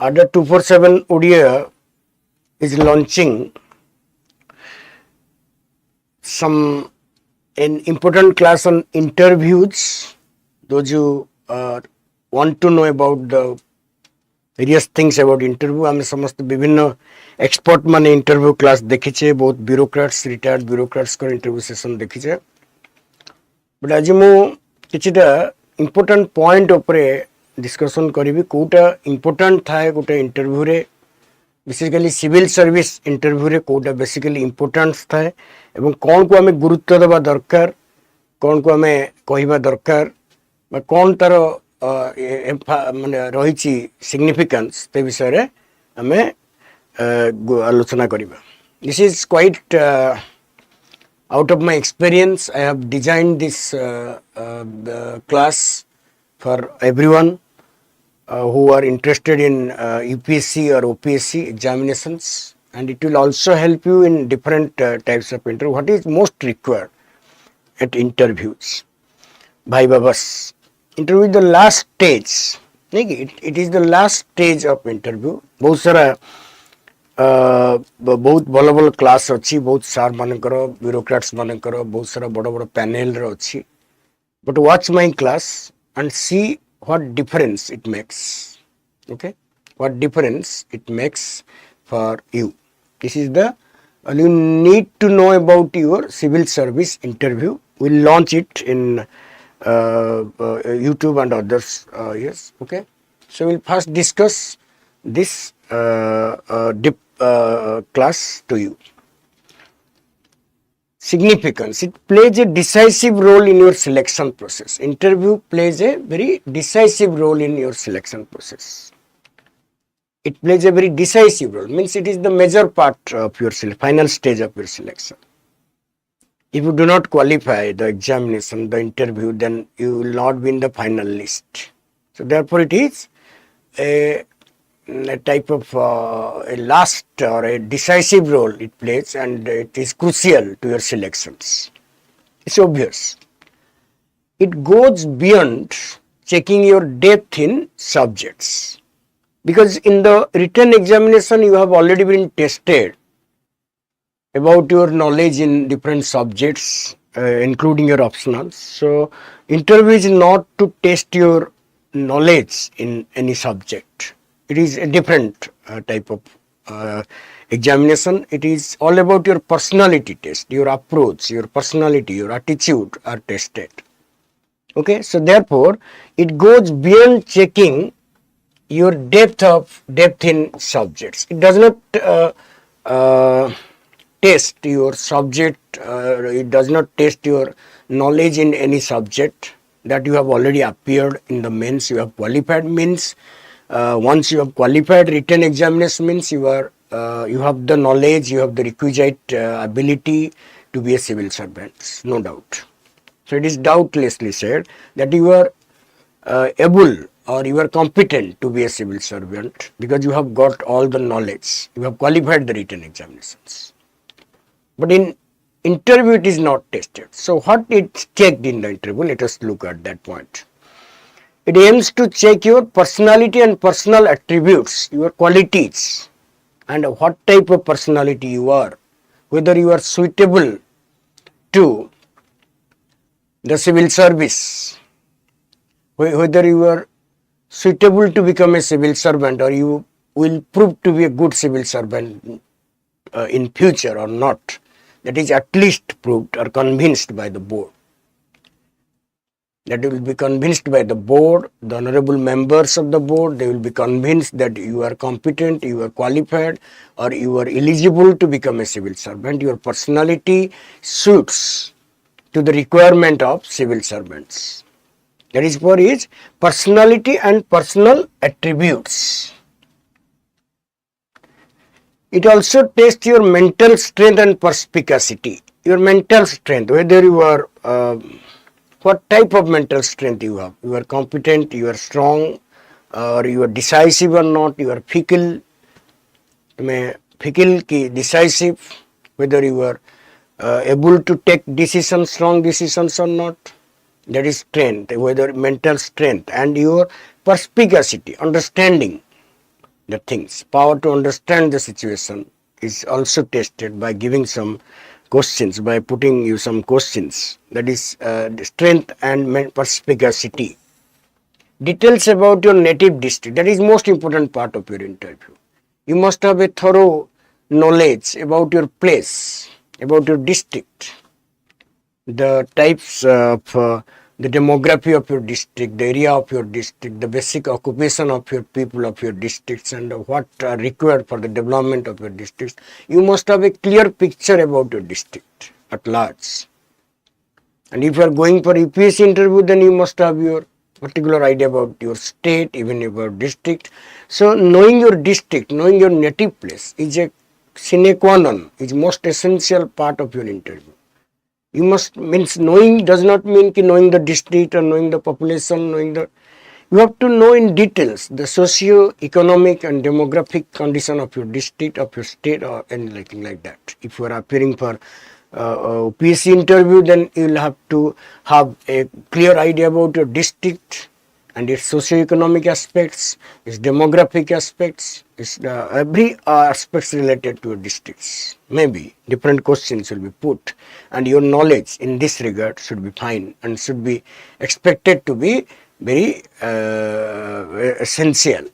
Ada 247 Odia is launching an important class on interviews. Those who want to know about the various things about interview, आम समस्त विभिन्न expert माने interview class देखिचे, बहुत bureaucrats retired bureaucrats को interview session देखिचे. But आज मु किछिटा important point उपरे discussion करिवि Kota important थाए गोटे इंटरव्यू रे, बेसिकली सिविल सर्विस इंटरव्यू रे कोटा बेसिकली इंपोर्टेंस थाए एवं कौन को आमे गुरुत्व देबा दरकार, कौन को आमे कहिबा दरकार बा कौन तार माने रहिछि सिग्निफिकेंस ते विषय रे आमे आलोचना करिबा. This is quite out of my experience. I have designed this class for everyone who are interested in UPSC or OPSC examinations, and it will also help you in different types of interview. What is most required at interviews? Bhai babas, interview is the last stage. It is the last stage of interview. बहुत सारा बहुत भल भल class अच्छी, बहुत सार मानकर bureaucrats मानकर बहुत सारा बड़ बड़ पैनल रे अच्छी. But watch my class and see what difference it makes. Okay, what difference it makes for you. This is the you need to know about your civil service interview. We'll launch it in YouTube and others. Yes, okay. So we'll first discuss this class to you. Significance. It plays a decisive role in your selection process. Interview plays a very decisive role in your selection process. It plays a very decisive role. Means it is the major part of your final stage of your selection. If you do not qualify the examination, the interview, then you will not be in the final list. So therefore it is a type of a last or a decisive role it plays, and it is crucial to your selections. It's obvious. It goes beyond checking your depth in subjects, because in the written examination you have already been tested about your knowledge in different subjects, including your optionals. So interview is not to test your knowledge in any subject. It is a different type of examination. It is all about your personality test, your approach, your personality, your attitude are tested. Okay, so therefore it goes beyond checking your depth in subjects. It does not test your subject. It does not test your knowledge in any subject that you have already appeared in the mains. You have qualified means. Once you have qualified written examination means you have the knowledge, you have the requisite ability to be a civil servant, no doubt. So it is doubtlessly said that you are able or you are competent to be a civil servant because you have got all the knowledge, you have qualified the written examinations. But in interview it is not tested. So what is checked in the interview? Let us look at that point. It aims to check your personality and personal attributes, your qualities, and what type of personality you are, whether you are suitable to the civil service, whether you are suitable to become a civil servant, or you will prove to be a good civil servant in future or not. That is at least proved or convinced by the board. That you will be convinced by the board, the honorable members of the board. They will be convinced that you are competent, you are qualified, or you are eligible to become a civil servant. Your personality suits to the requirement of civil servants. That is for his personality and personal attributes. It also tests your mental strength and perspicacity. Your mental strength, whether you are what type of mental strength you have. You are competent, you are strong, or you are decisive or not, you are fickle, decisive, whether you are able to take decisions, strong decisions or not. That is strength, whether mental strength, and your perspicacity, understanding. the things. Power to understand the situation is also tested by giving some questions, by putting you some questions. That is the strength and perspicacity. Details about your native district. That is most important part of your interview. You must have a thorough knowledge about your place, about your district, the types of the demography of your district, the area of your district, the basic occupation of your people of your districts, and what are required for the development of your districts. You must have a clear picture about your district at large. And if you are going for UPSC interview, then you must have your particular idea about your state, even your district. So knowing your district, knowing your native place is a sine qua non, is most essential part of your interview. You must, means knowing does not mean knowing the district or knowing the population, you have to know in details the socio-economic and demographic condition of your district, of your state, or anything like that. If you are appearing for OPSC interview, then you will have to have a clear idea about your district and its socio-economic aspects, its demographic aspects, its every aspects related to your districts. Maybe different questions will be put, and your knowledge in this regard should be fine and should be expected to be very essential.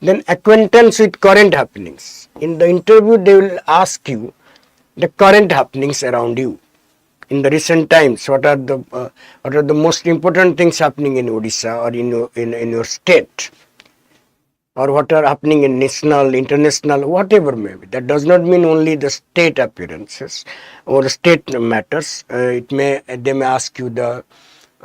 Then acquaintance with current happenings. In the interview, they will ask you the current happenings around you. In the recent times, what are the most important things happening in Odisha or in your state, or what are happening in national, international, whatever may be. That does not mean only the state appearances or state matters. They may ask you the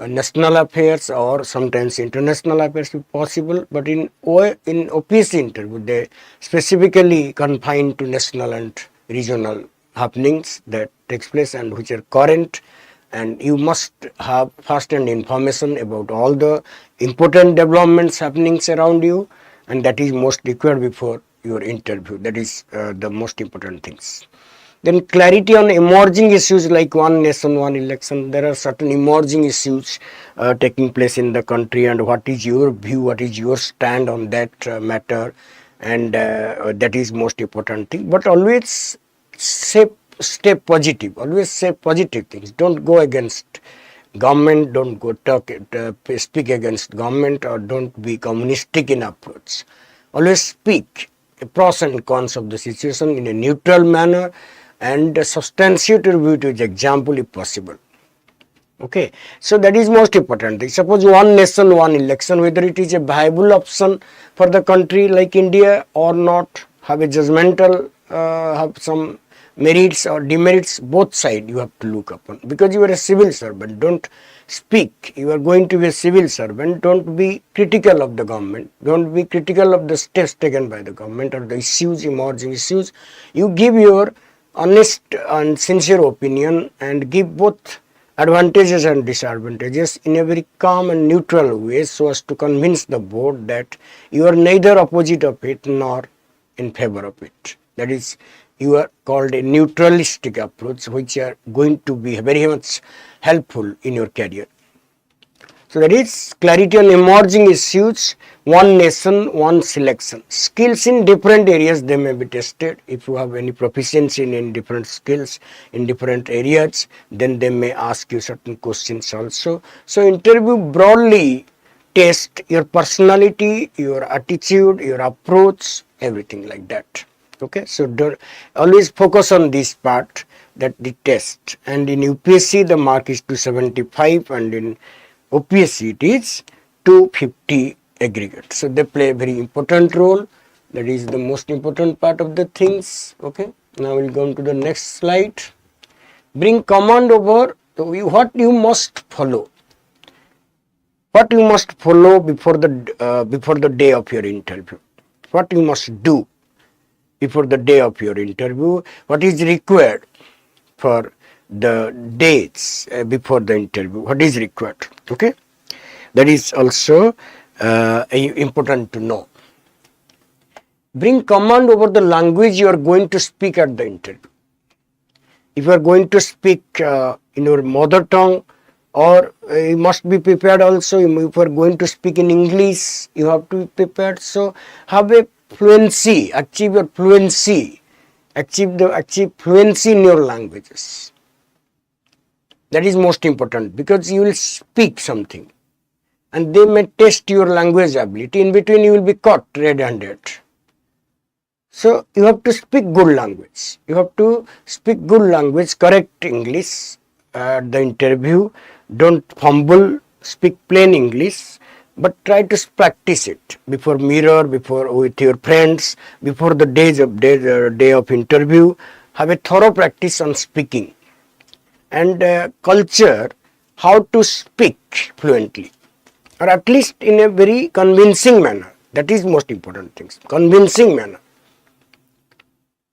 national affairs or sometimes international affairs if possible. But in OPSC interview, they specifically confine to national and regional happenings that takes place and which are current, and you must have first-hand information about all the important developments happenings around you, and that is most required before your interview. That is the most important things. Then clarity on emerging issues like one nation, one election. There are certain emerging issues taking place in the country, and what is your view, what is your stand on that matter, and that is most important thing. But always stay positive, always say positive things. Don't go against government, don't go speak against government, or don't be communistic in approach. Always speak pros and cons of the situation in a neutral manner and substantiate your view to example if possible. Okay, so that is most important thing. Suppose one nation, one election, whether it is a viable option for the country like India or not, have a judgmental, have some merits or demerits, both sides you have to look upon, because you are a civil servant. Don't speak, you are going to be a civil servant. Don't be critical of the government, don't be critical of the steps taken by the government or the issues, emerging issues. You give your honest and sincere opinion and give both advantages and disadvantages in a very calm and neutral way, so as to convince the board that you are neither opposite of it nor in favor of it. That is, you are called a neutralistic approach, which are going to be very much helpful in your career. So that is clarity on emerging issues, one nation, one selection. Skills in different areas, they may be tested. If you have any proficiency in different skills in different areas, then they may ask you certain questions also. So interview broadly test your personality, your attitude, your approach, everything like that. Okay, so don't always focus on this part, that the test. And in UPSC the mark is 275, and in OPSC it is 250 aggregate. So they play a very important role. That is the most important part of the things. Okay, now we'll go on to the next slide. Bring command over what you must follow. What you must follow before the day of your interview. What you must do before the day of your interview, what is required for the dates before the interview, what is required. Okay, that is also important to know. Bring command over the language you are going to speak at the interview. If you are going to speak in your mother tongue, or you must be prepared also. If you are going to speak in English, you have to be prepared. So have a fluency, achieve your fluency, achieve fluency in your languages. That is most important, because you will speak something and they may test your language ability. In between you will be caught red-handed. So you have to speak good language. You have to speak good language, correct English at the interview. Don't fumble, speak plain English, but try to practice it before mirror, before with your friends, before the day of interview. Have a thorough practice on speaking and culture how to speak fluently, or at least in a very convincing manner. That is most important thing. Convincing manner.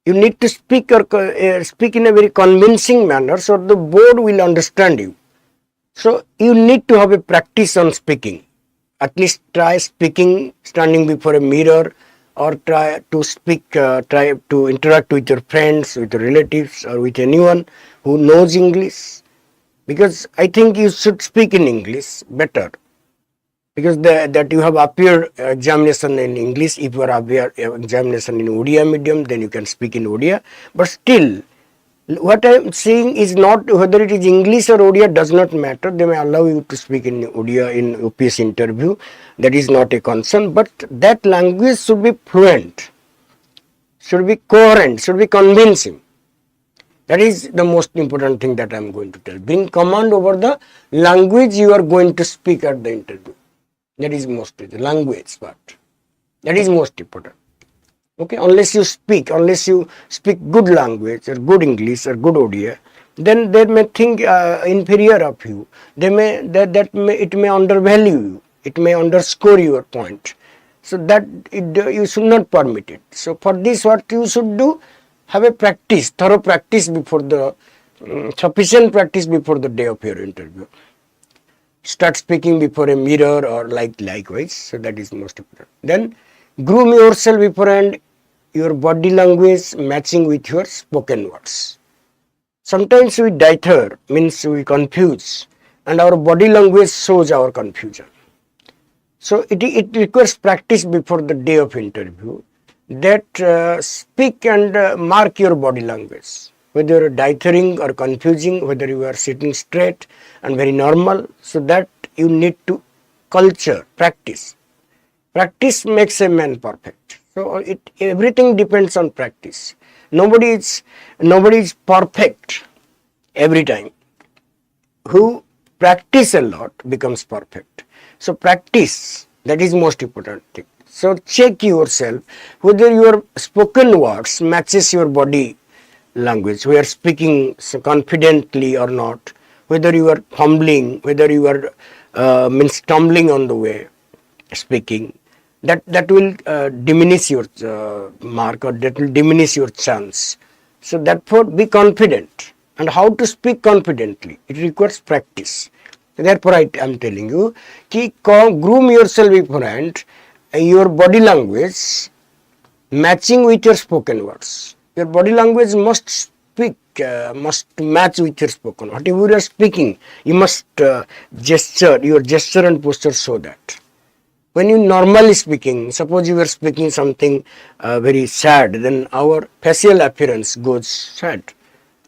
You need to speak speak in a very convincing manner so the board will understand you. So you need to have a practice on speaking. At least try speaking standing before a mirror, or try to speak, try to interact with your friends, with your relatives, or with anyone who knows English. Because I think you should speak in English better. Because that you have appeared examination in English. If you are appear examination in Odia medium, then you can speak in Odia. But still, what I am saying is not whether it is English or Odia does not matter. They may allow you to speak in Odia in OPS interview. That is not a concern. But that language should be fluent, should be coherent, should be convincing. That is the most important thing that I am going to tell. Bring command over the language you are going to speak at the interview. That is most the language part. That is most important. Okay, unless you speak good language or good English or good Odia, then they may think inferior of you. They may it may undervalue you. It may underscore your point. So that you should not permit it. So for this, what you should do, have a practice, thorough practice before the sufficient practice before the day of your interview. Start speaking before a mirror or likewise. So that is most important. Then groom yourself beforehand, your body language matching with your spoken words. Sometimes we dither, means we confuse, and our body language shows our confusion. So it requires practice before the day of interview, that speak and mark your body language. Whether you are dithering or confusing, whether you are sitting straight and very normal, so that you need to culture, practice. Practice makes a man perfect. So everything depends on practice. Nobody is perfect every time. Who practice a lot becomes perfect. So practice, that is most important thing. So check yourself whether your spoken words matches your body language. We are speaking confidently or not, whether you are fumbling, whether you are stumbling on the way speaking. That will diminish your mark, or that will diminish your chance. So therefore be confident. And how to speak confidently? It requires practice. Therefore I am telling you, groom yourself beforehand, your body language matching with your spoken words. Your body language must match with your spoken. Whatever you are speaking, you must gesture, your gesture and posture show that. When you normally speaking, suppose you are speaking something very sad, then our facial appearance goes sad.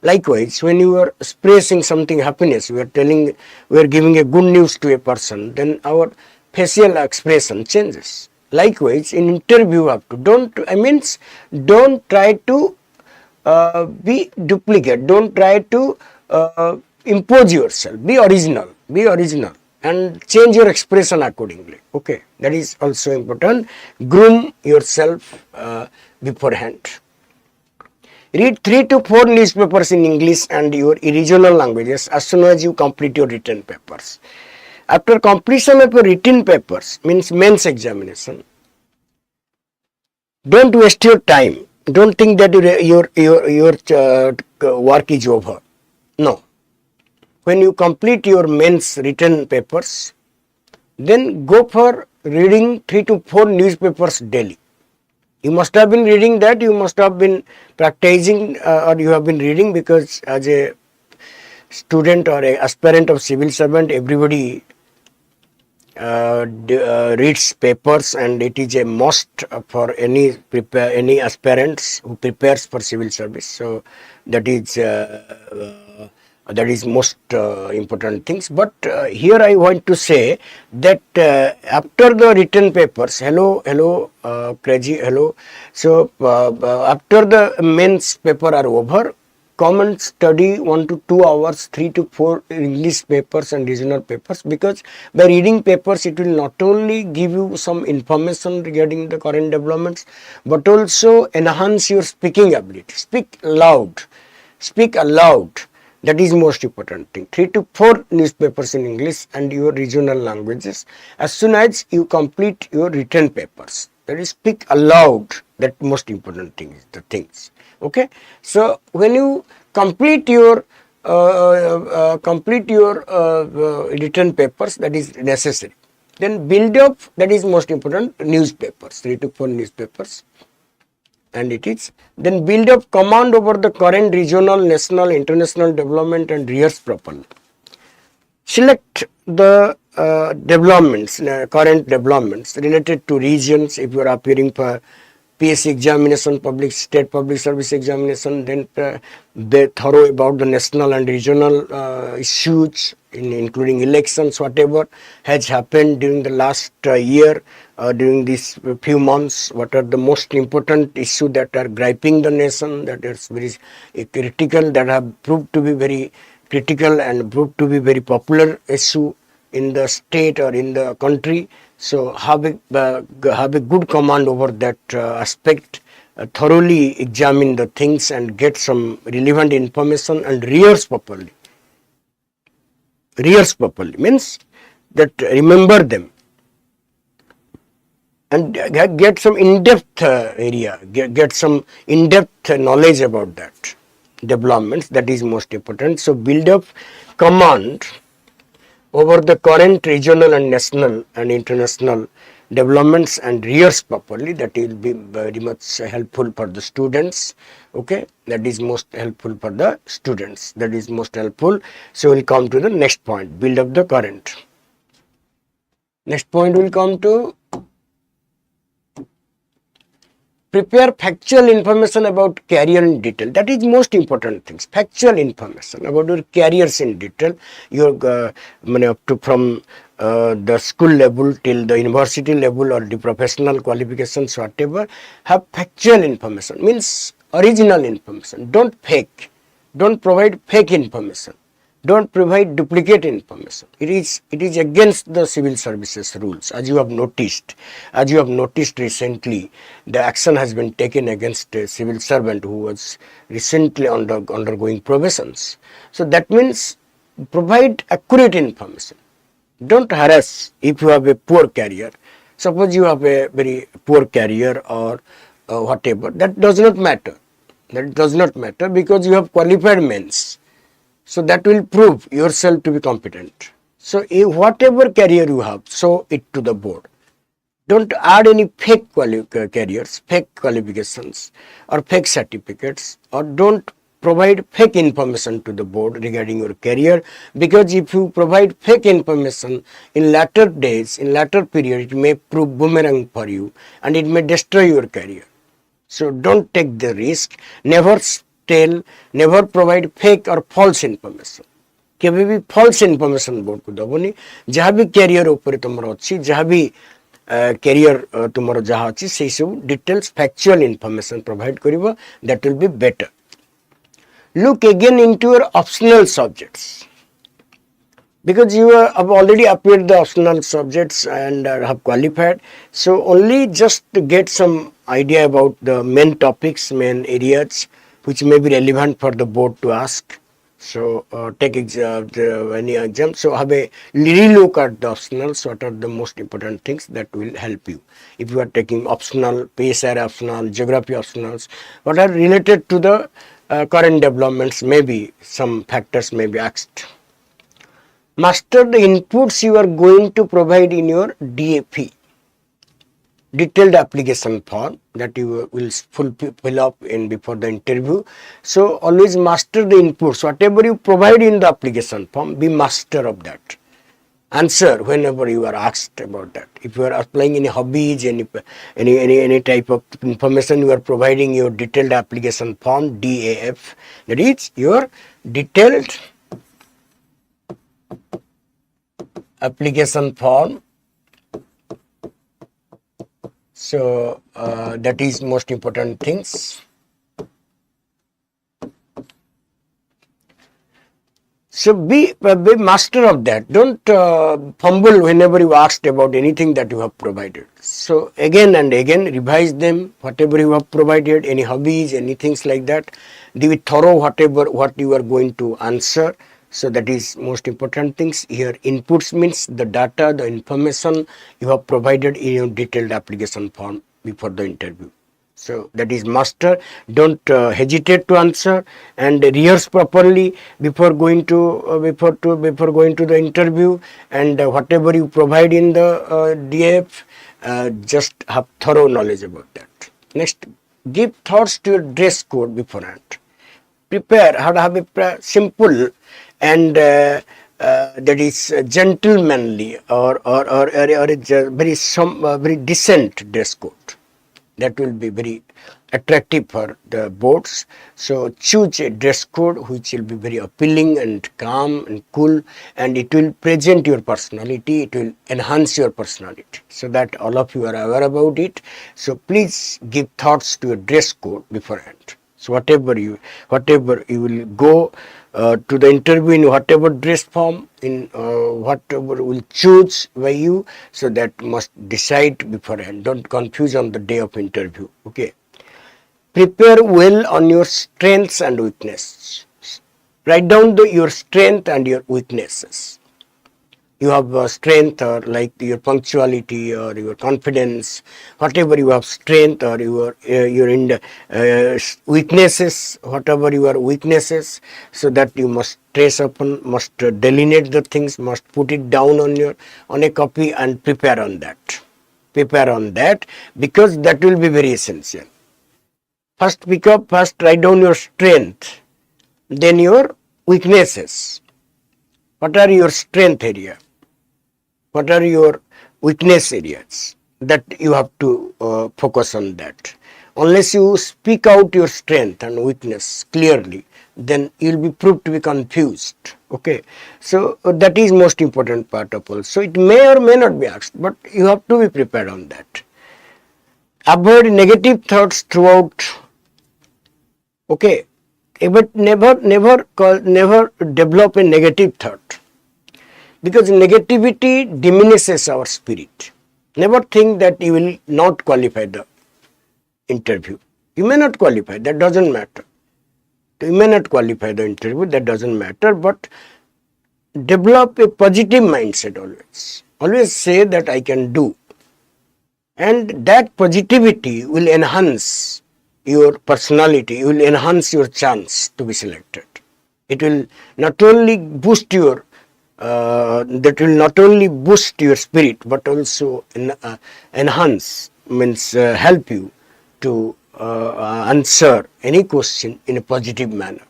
Likewise, when you are expressing something happiness, we are giving a good news to a person, then our facial expression changes. Likewise, in interview, you have to don't try to be duplicate. Don't try to impose yourself. Be original. And change your expression accordingly. Okay, that is also important. Groom yourself beforehand. Read 3 to 4 newspapers in English and your regional languages as soon as you complete your written papers. After completion of your written papers, means mains examination, don't waste your time. Don't think that your work is over. No. When you complete your mains written papers, then go for reading 3 to 4 newspapers daily. You must have been reading that, you must have been practicing, or you have been reading, because as a student or a aspirant of civil servant, everybody reads papers, and it is a must for any aspirants who prepares for civil service. So that is most important things. But here I want to say that after the written papers, crazy hello. So after the mains paper are over, come and study 1 to 2 hours, 3 to 4 English papers and regional papers, because by reading papers it will not only give you some information regarding the current developments, but also enhance your speaking ability. Speak aloud. That is most important thing. 3 to 4 newspapers in English and your regional languages as soon as you complete your written papers. That is, speak aloud. That most important thing is the things. Okay, so when you complete your written papers, that is necessary. Then build up, that is most important, newspapers, 3 to 4 newspapers, and it is. Then build up command over the current regional, national, international development and rehearse properly. Select the developments, current developments related to regions. If you are appearing for PSC examination, state public service examination, then they thorough about the national and regional issues, including elections, whatever has happened during the last year, during these few months. What are the most important issues that are griping the nation, that is very critical, that have proved to be very critical and proved to be very popular issue in the state or in the country. So have a good command over that aspect, thoroughly examine the things and get some relevant information and rehearse properly. Rehearse properly means that remember them and get some in-depth area, get some in-depth knowledge about that developments. That is most important. So build up command over the current regional and national and international developments and rehearse properly. That will be very much helpful for the students. Okay, that is most helpful for the students. That is most helpful. So we'll come to the next point, build up the current. Next point will come to prepare factual information about career in detail. That is most important things. Factual information about your careers in detail. Your from the school level till the university level or the professional qualifications, whatever, have factual information. Means original information. Don't fake. Don't provide fake information. Don't provide duplicate information. It is against the civil services rules. As you have noticed recently, the action has been taken against a civil servant who was recently undergoing probations. So that means provide accurate information. Don't harass if you have a poor career. Suppose you have a very poor career or whatever. That does not matter. That does not matter because you have qualified means. So that will prove yourself to be competent. So whatever career you have, show it to the board. Don't add any fake careers, fake qualifications or fake certificates, or don't provide fake information to the board regarding your career, because if you provide fake information in latter days, in latter period, it may prove boomerang for you and it may destroy your career. So don't take the risk. Never provide fake or false information. केबे भी false information board को दबोनी. जहाँ भी career ऊपर तुम्हारा अच्छी, जहाँ भी career तुम्हारा जहाँ अच्छी, से सब details factual information provide करिबा. That will be better. Look again into your optional subjects, because you have already appeared the optional subjects and have qualified. So only just to get some idea about the main topics, main areas which may be relevant for the board to ask. So take any exam. So have a relook at the optionals. What are the most important things that will help you? If you are taking optional, PSR optional, geography optionals, what are related to the current developments, maybe some factors may be asked. Master the inputs you are going to provide in your DAP, detailed application form, that you will fill up in before the interview. So always master the inputs. Whatever you provide in the application form, be master of that. answer whenever you are asked about that. If you are applying any hobbies, any type of information, you are providing your detailed application form, DAF, that is your detailed application form. So that is most important things. So be master of that. Don't fumble whenever you asked about anything that you have provided. So again and again revise them, whatever you have provided, any hobbies, any things like that. Be thorough what you are going to answer. So that is most important things. Here inputs means the data, the information you have provided in your detailed application form before the interview. So that is master. Don't hesitate to answer and rehearse properly before going to before going to the interview, and whatever you provide in the DF, just have thorough knowledge about that. Next, give thoughts to your dress code beforehand. Prepare how to have a simple and that is gentlemanly or a very decent dress code. That will be very attractive for the boards. So choose a dress code which will be very appealing and calm and cool, and it will present your personality, it will enhance your personality, so that all of you are aware about it. So please give thoughts to your dress code beforehand. So whatever you will go to the interview in whatever dress form, in whatever will choose by you, so that must decide beforehand. Don't confuse on the day of interview. Okay. Prepare well on your strengths and weaknesses. Write down your strength and your weaknesses. You have strength, or like your punctuality or your confidence, whatever you have strength, or your weaknesses, whatever your weaknesses, so that you must trace upon, must delineate the things, must put it down on a copy and prepare on that. Prepare on that, because that will be very essential. First write down your strength, then your weaknesses. What are your strength area? What are your weakness areas? That you have to focus on that. Unless you speak out your strength and weakness clearly, then you will be proved to be confused. Okay, so that is most important part of all. So it may or may not be asked, but you have to be prepared on that. Avoid negative thoughts throughout. Okay, but never develop a negative thought, because negativity diminishes our spirit. Never think that you will not qualify the interview. You may not qualify, that doesn't matter. You may not qualify the interview, that doesn't matter, but develop a positive mindset always. Always say that I can do. And that positivity will enhance your personality, will enhance your chance to be selected. It will not only boost your spirit, but also enhance, means help you to answer any question in a positive manner.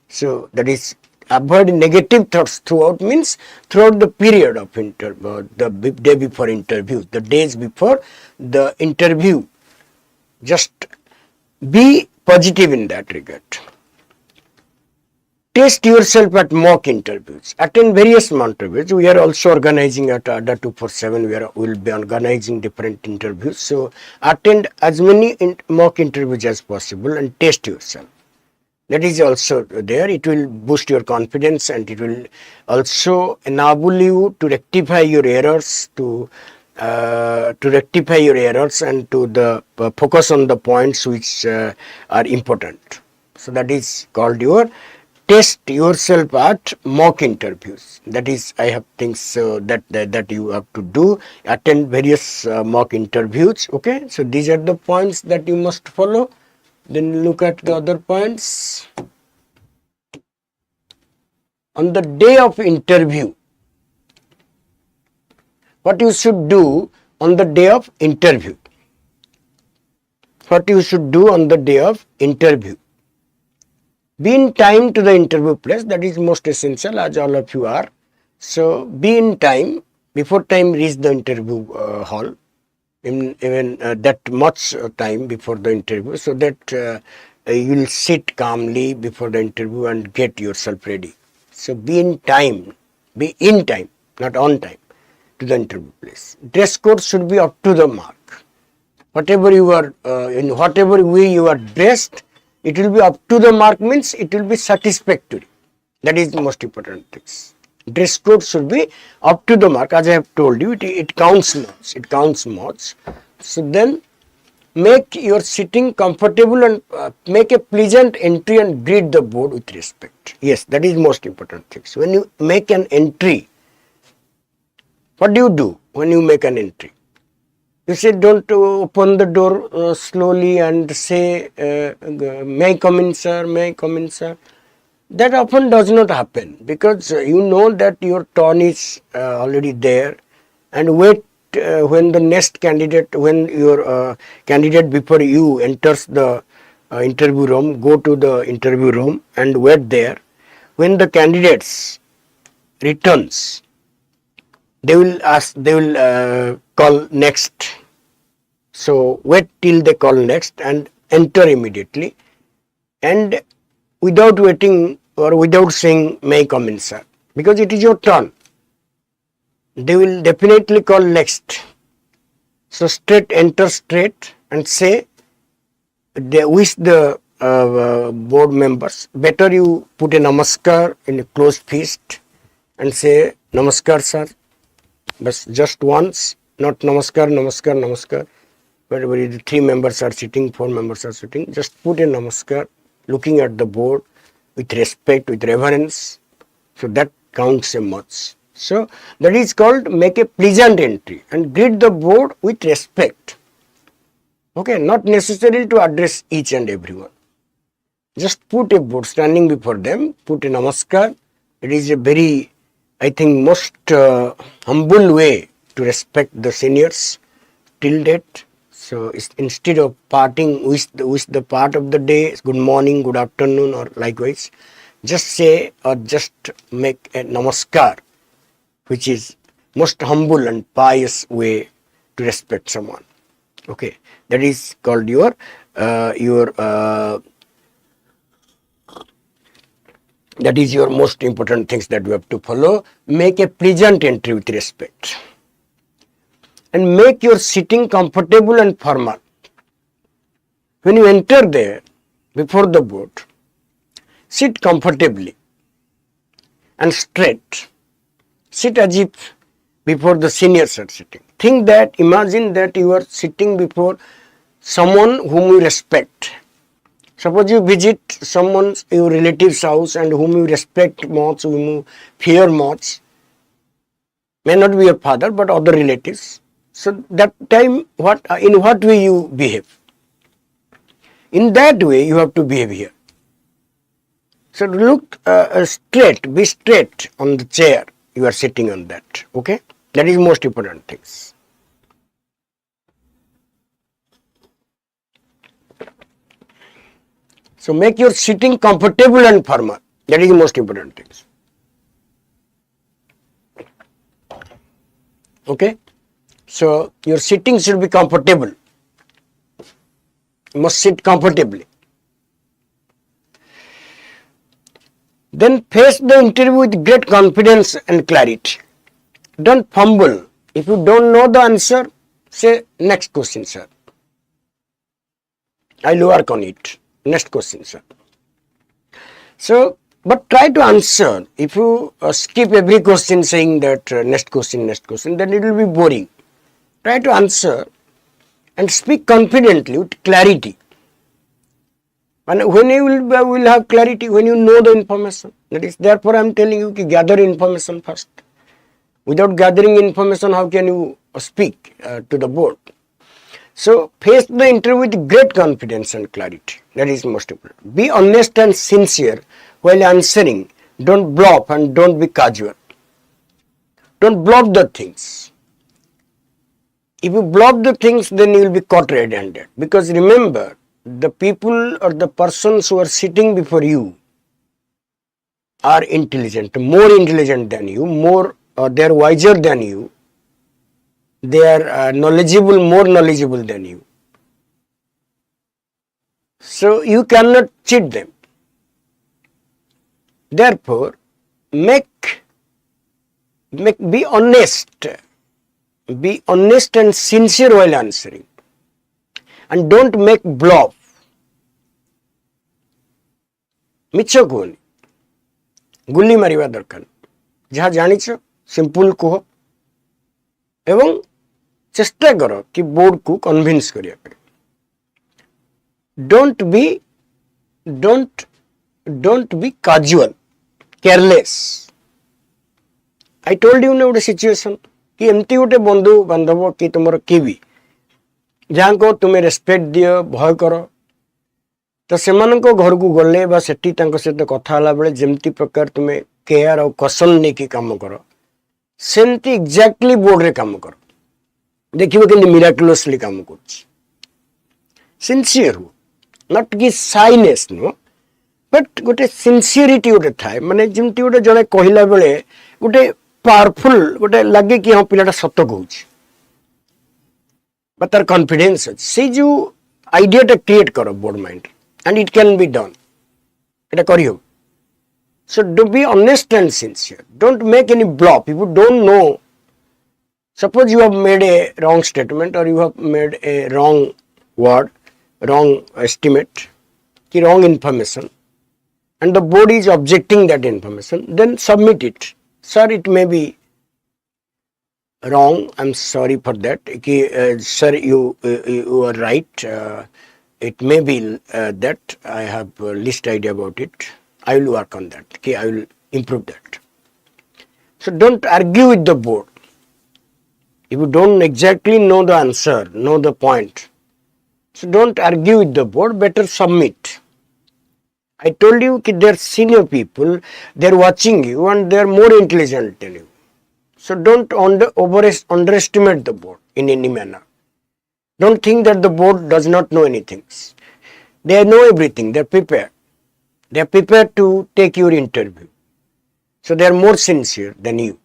So that is, avoid negative thoughts throughout, means throughout the period of interview, the day before interview, the days before the interview. Just be positive in that regard. Test yourself at mock interviews. Attend various mock interviews. We are also organizing at Odisha 247. We will be organizing different interviews. So attend as many mock interviews as possible and test yourself. That is also there. It will boost your confidence, and it will also enable you to rectify your errors, and to focus on the points which are important. So that is called your test yourself at mock interviews. That is, I have things that you have to do. Attend various mock interviews. Okay, so these are the points that you must follow. Then look at the other points. On the day of interview, what you should do on the day of interview? What you should do on the day of interview? Be in time to the interview place. That is most essential, as all of you are. So be in time before time reach the interview hall, even that much time before the interview, so that you will sit calmly before the interview and get yourself ready. So be in time, not on time to the interview place. Dress code should be up to the mark. Whatever you are, in whatever way you are dressed, it will be up to the mark, means it will be satisfactory. That is the most important things. Dress code should be up to the mark. As I have told you, it counts much. It counts much. So then, make your sitting comfortable and make a pleasant entry and greet the board with respect. Yes, that is most important thing. So when you make an entry, what do when you make an entry? You say, don't open the door slowly and say, may I come in, sir, may I come in, sir. That often does not happen, because you know that your turn is already there, and wait when the next candidate, when your candidate before you enters the interview room, go to the interview room and wait there. When the candidates returns, they will call next. So wait till they call next and enter immediately, and without waiting or without saying, may I come in, sir, because it is your turn. They will definitely call next. So enter straight and say, they wish the board members, better you put a namaskar in a closed fist and say, namaskar, sir, but just once, not namaskar, namaskar, namaskar. Wherever the 3 members are sitting, 4 members are sitting, just put a namaskar, looking at the board with respect, with reverence. So that counts a much. So that is called make a pleasant entry and greet the board with respect. Okay, not necessary to address each and everyone. Just put a board standing before them, put a namaskar. It is a very, I think, most humble way to respect the seniors till date. So instead of parting wish the part of the day, good morning, good afternoon, or likewise, just say or just make a namaskar, which is most humble and pious way to respect someone. Okay, that is called your that is your most important things that we have to follow. Make a pleasant entry with respect. And make your sitting comfortable and formal. When you enter there, before the board, sit comfortably and straight. Sit as if before the seniors are sitting. Imagine that you are sitting before someone whom you respect. Suppose you visit your relative's house and whom you respect much, whom you fear much. May not be your father, but other relatives. So that time, in what way you behave? In that way you have to behave here. So look straight, be straight on the chair you are sitting on that. Okay, that is most important things. So make your sitting comfortable and formal. That is the most important things. Okay. So your sitting should be comfortable. You must sit comfortably. Then face the interview with great confidence and clarity. Don't fumble. If you don't know the answer, say next question, sir. I will work on it. Next question, sir. So, but try to answer. If you skip every question saying that next question, then it will be boring. Try to answer and speak confidently with clarity. And when you will have clarity, when you know the information. That is, therefore I am telling you to gather information first. Without gathering information, how can you speak to the board? So face the interview with great confidence and clarity. That is most important. Be honest and sincere while answering. Don't bluff and don't be casual. Don't bluff the things. If you bluff the things, then you will be caught red-handed. Because remember, the people or the persons who are sitting before you are intelligent, more intelligent than you, they are wiser than you, they are knowledgeable, more knowledgeable than you. So you cannot cheat them. Therefore, be honest and sincere while answering, and don't make bluff. ମିଛ କୁହନି, ଗୁଲି ମାରିବା ଦରକାର। ଯାହା ଜାଣିଛ simple କୁହ ଏବଂ ଚେଷ୍ଟା କର କି ବୋର୍ଡକୁ କନଭିନ୍ସ କରିବା ପାଇଁ। don't be casual, careless. I told you ଗୋଟେ ସିଚୁଏସନ କି ଏମିତି ଗୋଟେ ବନ୍ଧୁ ବାନ୍ଧବ କି ତୁମର କିଏ ବି ଯାହାଙ୍କୁ ତୁମେ ରେସ୍ପେକ୍ଟ ଦିଅ, ଭୟ କର, ତ ସେମାନଙ୍କ ଘରକୁ ଗଲେ ବା ସେଠି ତାଙ୍କ ସହିତ କଥା ହେଲା ବେଳେ ଯେମିତି ପ୍ରକାର ତୁମେ କେୟାର ଆଉ କସନ ନେଇକି କାମ କର, ସେମିତି ଏକ୍ଜାକ୍ଟଲି ବୋର୍ଡରେ କାମ କର, ଦେଖିବ କେମିତି ମିରାକୁଲସଲି କାମ କରୁଛି। ସିନସିୟର ହୁଅ, ନଟ୍ କି ସାଇନେସ୍ ନୁହଁ, ବଟ୍ ଗୋଟେ ସିନସିୟରିଟି ଗୋଟେ ଥାଏ, ମାନେ ଯେମିତି ଗୋଟେ ଜଣେ କହିଲା ବେଳେ ଗୋଟେ ପାୱାରଫୁଲ ଗୋଟେ ଲାଗେ କି ହଁ ପିଲାଟା ସତ କହୁଛି ବା ତାର କନଫିଡେନ୍ସ ଅଛି। ସେଇ ଯୋଉ ଆଇଡିଆଟା କ୍ରିଏଟ୍ କର ବୋର୍ଡ ମାଇଣ୍ଡରେ, and it can be done. এটা করিও। So do be honest and sincere. Don't make any bluff. If you don't know, suppose you have made a wrong statement or you have made a wrong word, wrong estimate, wrong information, and the board is objecting that information, then submit it. Sir, it may be wrong. I'm sorry for that. Sir, you are right. It may be that I have least idea about it. I will work on that. I will improve that. So don't argue with the board. If you don't exactly know the answer, know the point, so don't argue with the board, better submit. I told you that they're senior people, they're watching you and they're more intelligent than you. So don't underestimate the board in any manner. Don't think that the board does not know anything. They know everything. They're prepared. They're prepared to take your interview. So they are more sincere than you.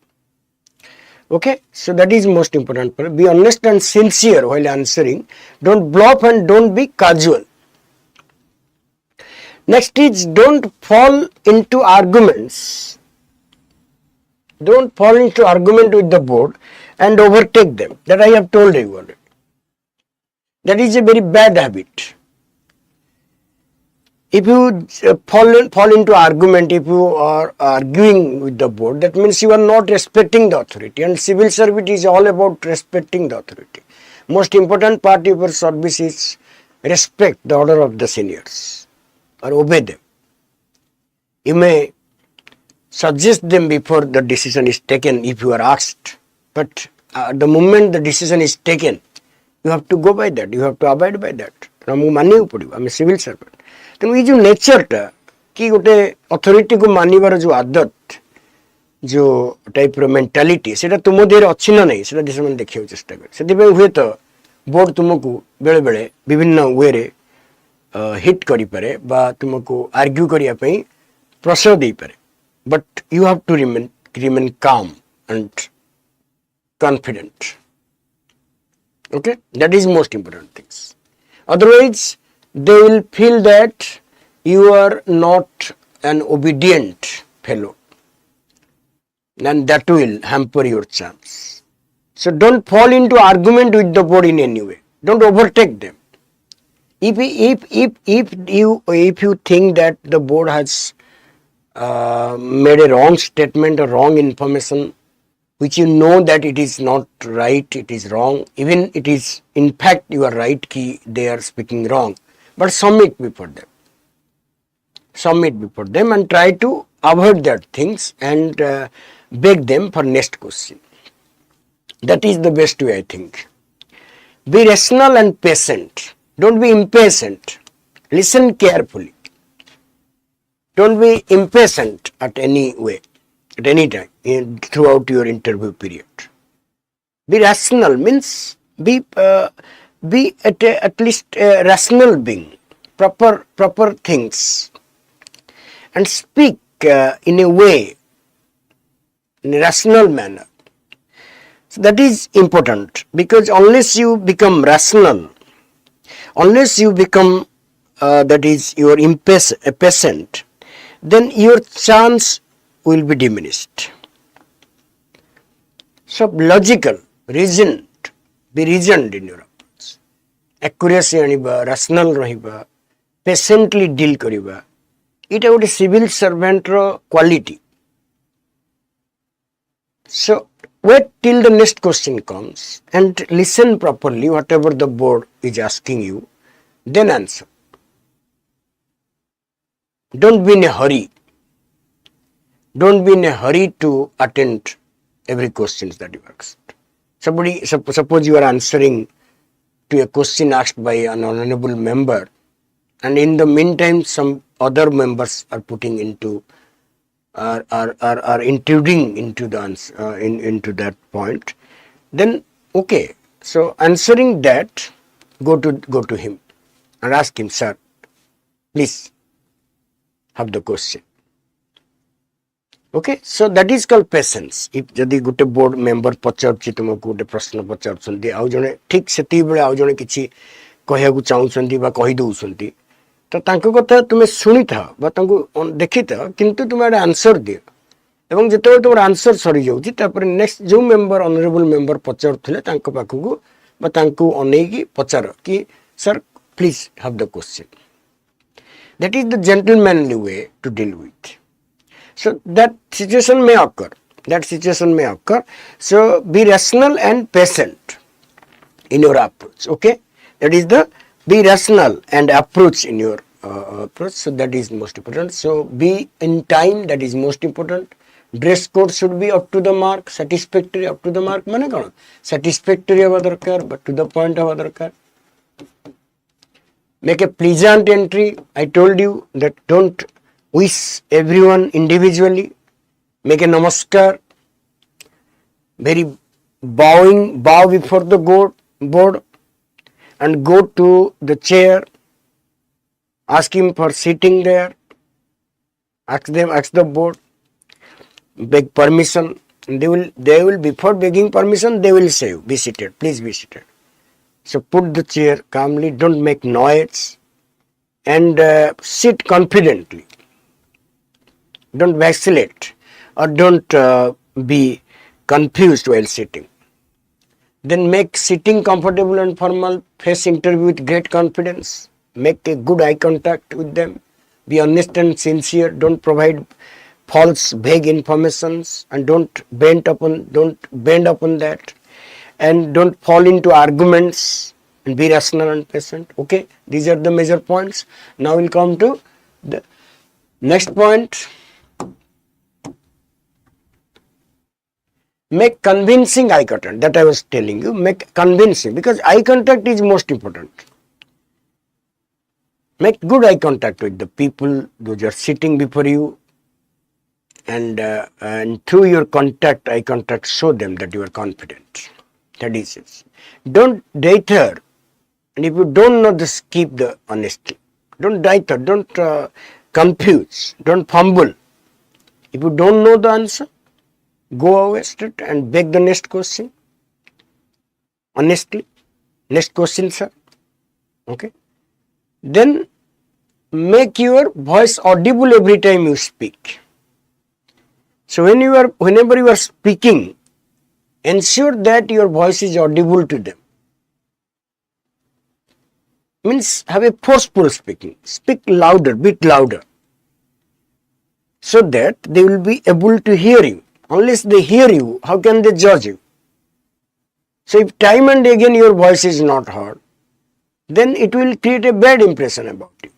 Okay? So that is most important. Be honest and sincere while answering. Don't bluff and don't be casual. Next is don't fall into arguments. Don't fall into argument with the board and overtake them. That I have told you already. That is a very bad habit. If you fall into argument, if you are arguing with the board, that means you are not respecting the authority, and civil service is all about respecting the authority. Most important part of your service is respect the order of the seniors or obey them. You may suggest them before the decision is taken if you are asked, but the moment the decision is taken, you have to go by that, you have to abide by that. ଆମକୁ ମାନିବାକୁ ପଡ଼ିବ, ଆମେ civil servant. ତେଣୁ ଏଇ ଯେଉଁ ନେଚରଟା କି ଗୋଟେ ଅଥରିଟିକୁ ମାନିବାର ଯେଉଁ ଆଦତ, ଯେଉଁ ଟାଇପ୍ର ମେଣ୍ଟାଲିଟି, ସେଇଟା ତୁମ ଦେହରେ ଅଛି ନା ନାହିଁ, ସେଇଟା ସେମାନେ ଦେଖିବାକୁ ଚେଷ୍ଟା କରେ। ସେଥିପାଇଁ ହୁଏତ ବୋର୍ଡ ତୁମକୁ ବେଳେବେଳେ ବିଭିନ୍ନ ୱେରେ ହିଟ୍ କରିପାରେ ବା ତୁମକୁ ଆର୍ଗ୍ୟୁ କରିବା ପାଇଁ ପ୍ରଶ୍ରୟ ଦେଇପାରେ, but you have to remain calm and confident. Okay, that is most important things. Otherwise, they will feel that you are not an obedient fellow, and that will hamper your chance. So don't fall into argument with the board in any way. Don't overtake them. If you think that the board has made a wrong statement or wrong information, which you know that it is not right, it is wrong, even it is in fact you are right, they are speaking wrong, but submit before them and try to avoid that things and beg them for next question. That is the best way, I think. Be rational and patient. Don't be impatient. Listen carefully. Don't be impatient at any way, at any time throughout your interview period. Be rational means be at least a rational being, proper things, and speak in a way, in a rational manner. So that is important, because unless you become rational, unless you become that is your impatient, then your chance will be diminished. So logical, reasoned, be reasoned in your approach. Accuracy aniba, rational rahiba, patiently deal kariba. It is a civil servant quality. So wait till the next question comes and listen properly whatever the board is asking you, then answer. Don't be in a hurry. Don't be in a hurry to attend every question that you asked. Suppose you are answering to a question asked by an honorable member, and in the meantime some other members are putting into are intruding into the answer, into that point, then okay. So answering that, go to him and ask him, sir, please have the question. Okay, so that is called patience. If jodi gote board member pacharchi tumaku gote prashna pacharchandi, au jane thik seti bele au jane kiछि କହିବାକୁ ଚାହୁଁଛନ୍ତି ବା କହି ଦଉଛନ୍ତି, ତ ତାଙ୍କ କଥା ତୁମେ ଶୁଣିଥାଅ ବା ତାଙ୍କୁ ଦେଖିଥାଅ, କିନ୍ତୁ ତୁମେ ଗୋଟେ ଆନ୍ସର ଦିଅ। ଏବଂ ଯେତେବେଳେ ତୁମର ଆନ୍ସର ସରିଯାଉଛି, ତାପରେ ନେକ୍ସଟ ଯେଉଁ ମେମ୍ବର ଅନରେବୁଲ ମେମ୍ବର ପଚାରୁଥିଲେ ତାଙ୍କ ପାଖକୁ ବା ତାଙ୍କୁ ଅନେଇକି ପଚାର କି sir please have the question. That is the gentlemanly way to deal with. So that situation may occur. So be rational and patient in your approach. Okay, that is the be rational and approach in your approach. So that is most important. So be in time. That is most important. Dress code should be up to the mark, satisfactory, up to the mark. Mane kono satisfactory haba darkar, but to the point haba darkar. Make a pleasant entry. I told you that don't wish everyone individually. Make a namaskar. Very bow before the board and go to the chair. Ask him for sitting there. Ask the board. Beg permission. They will before begging permission, they will say, be seated, please be seated. So put the chair calmly, don't make noise, and sit confidently. Don't vacillate or don't be confused while sitting. Then make sitting comfortable and formal. Face interview with great confidence. Make a good eye contact with them. Be honest and sincere. Don't provide false, vague informations, and don't bend upon that. And don't fall into arguments, and be rational and patient. Okay, these are the major points. Now we'll come to the next point. Make convincing eye contact. That I was telling you. Make convincing, because eye contact is most important. Make good eye contact with the people those are sitting before you, and through your eye contact, show them that you are confident. That is it. Don't diter, and if you don't know this, keep the honesty. Don't diter, don't confuse, don't fumble. If you don't know the answer, go away straight and beg the next question. Honestly, next question, sir. Okay. Then make your voice audible every time you speak. So whenever you are speaking, ensure that your voice is audible to them. Means have a forceful speaking. Speak louder, bit louder, so that they will be able to hear you. Unless they hear you, how can they judge you? So if time and again your voice is not heard, then it will create a bad impression about you.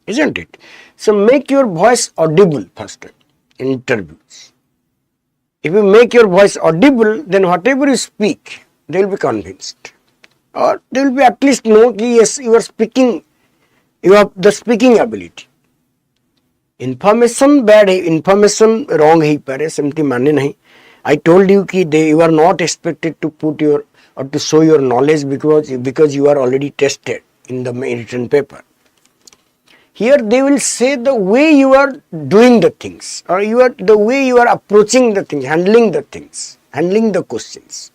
Isn't it? So make your voice audible first in interviews. If you make your voice audible, then whatever you speak, they will be convinced. Or they will be at least know that yes, you are speaking, you have the speaking ability. Information bad, information wrong hai pare, samti mane nahi. I told you that you are not expected to put your or to show your knowledge because you are already tested in the written paper. Here they will say the way you are doing the things, or the way you are approaching the things, handling the things. handling the questions.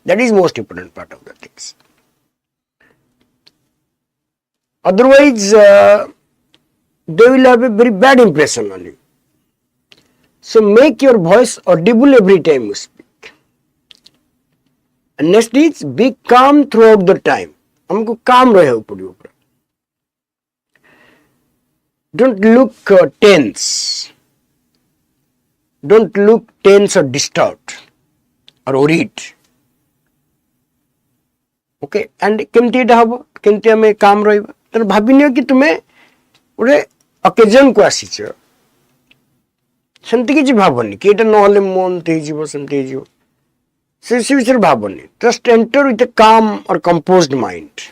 That is most important part of the things. Otherwise, they will have a very bad impression on you. So make your voice audible every time you speak. And next is be calm throughout the time. हमको calm रहना पड़ेगा. Don't look tense. Don't look tense or disturbed or worried. Okay, and केमती एटा हबो केमती हमें काम रहइबा तर भाबिनियो कि तुमे ओरे ओकेजन को आसीछ सेमती किछि भाबनी कि एटा नहले मन तेई जीवो सेमती जीवो से विषय भाबनी. Just enter with a calm or composed mind.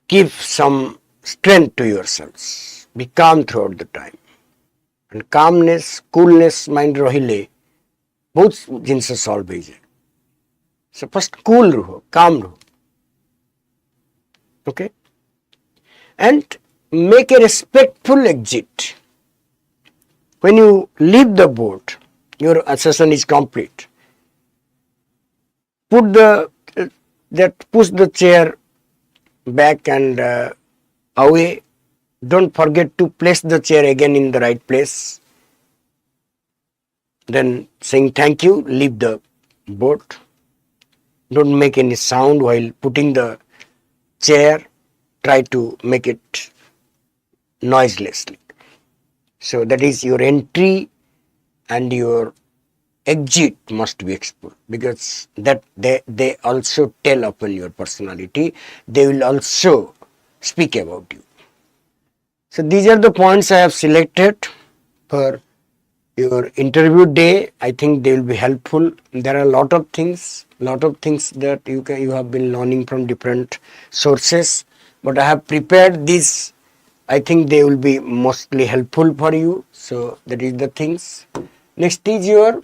Give some strength to yourselves. Be calm throughout the time. And calmness, coolness mind रहिले बहुत जिनसे solve हो जाए. So first cool रहो, calm रहो. Okay? And make a respectful exit. When you leave the board, your session is complete. Push the chair back and away. Don't forget to place the chair again in the right place. Then saying thank you, leave the board. Don't make any sound while putting the chair. Try to make it noiselessly. So that is your entry and your exit must be exposed, because that they also tell upon your personality. They will also speak about you. So these are the points I have selected for your interview day. I think they will be helpful. There are a lot of things that you have been learning from different sources, but I have prepared these. I think they will be mostly helpful for you. So that is the things. Next is your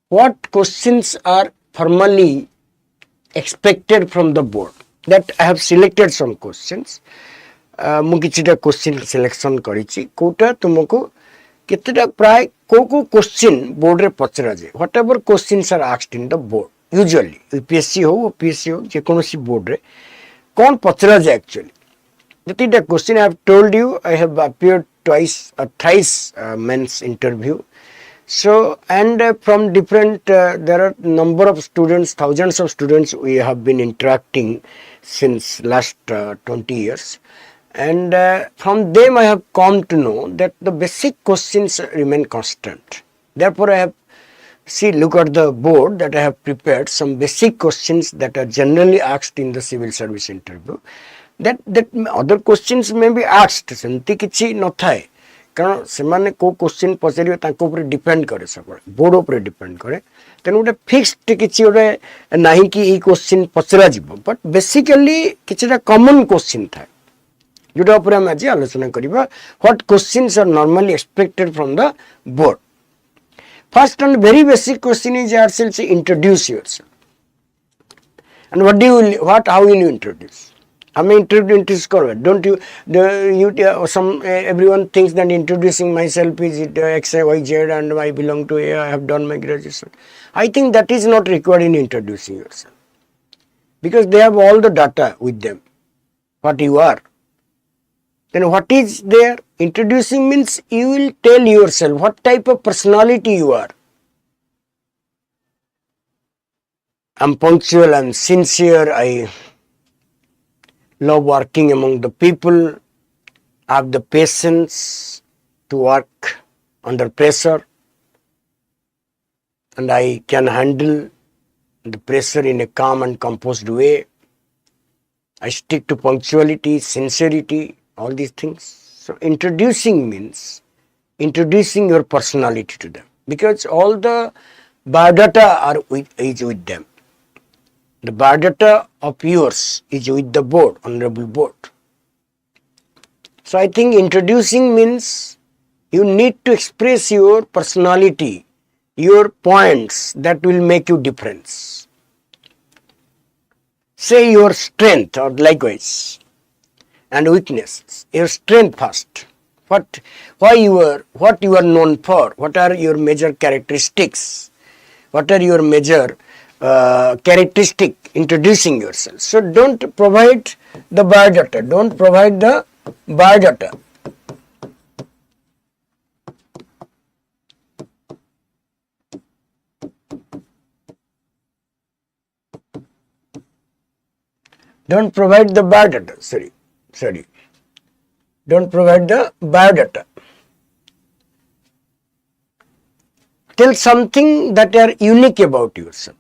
what questions are formally expected from the board. That I have selected some questions. ମୁଁ किछिटा question selection करिछि कोटा तुमको केतेटा प्राय को question board रे पचरा जे whatever questions are asked in the board usually UPSC हो ओपीएससी हो जे कोनोसी बोर्ड रे कोन पचरा जे एक्चुअली जतिटा question I have told you I have appeared twice or thrice men's interview. So and from different there are number of students, thousands of students we have been interacting since last 20 years. And from them I have come to know that the basic questions remain constant. Therefore I have look at the board that I have prepared some basic questions that are generally asked in the civil service interview. That other questions may be asked. सेमती किछि न थाए कारण सेमाने को question पचारिबे ताको ऊपर depend करे सब बोर्ड ऊपर डिपेंड करे तेन गोटे फिक्स्ड किछि गोटे नाही कि ई क्वेश्चन पचरा जिवो बट बेसिकली किछिटा कॉमन क्वेश्चन थाए जोटा ऊपर हम आज आलोचना करिबा what questions are normally expected from the board. First and very basic question is yourself, introduce yourself. And how will you introduce? I'm introduce korbe. Don't you, everyone thinks that introducing myself is X, Y, Z and I belong to A, I have done my graduation. I think that is not required in introducing yourself. Because they have all the data with them, what you are. Then what is there? Introducing means you will tell yourself what type of personality you are. I'm punctual, I'm sincere, I love working among the people, I have the patience to work under pressure, and I can handle the pressure in a calm and composed way. I stick to punctuality, sincerity, all these things. So introducing means introducing your personality to them, because all the biodata is with them. The biodata of yours is with the board, honorable board. So I think introducing means you need to express your personality, your points that will make you difference. Say your strength or likewise and weaknesses. Your strength first. what you are known for, what are your major characteristics, what are your major characteristic introducing yourself. So don't provide the biodata, don't provide the biodata. Don't provide the biodata, sorry. Don't provide the biodata. Tell something that are unique about yourself.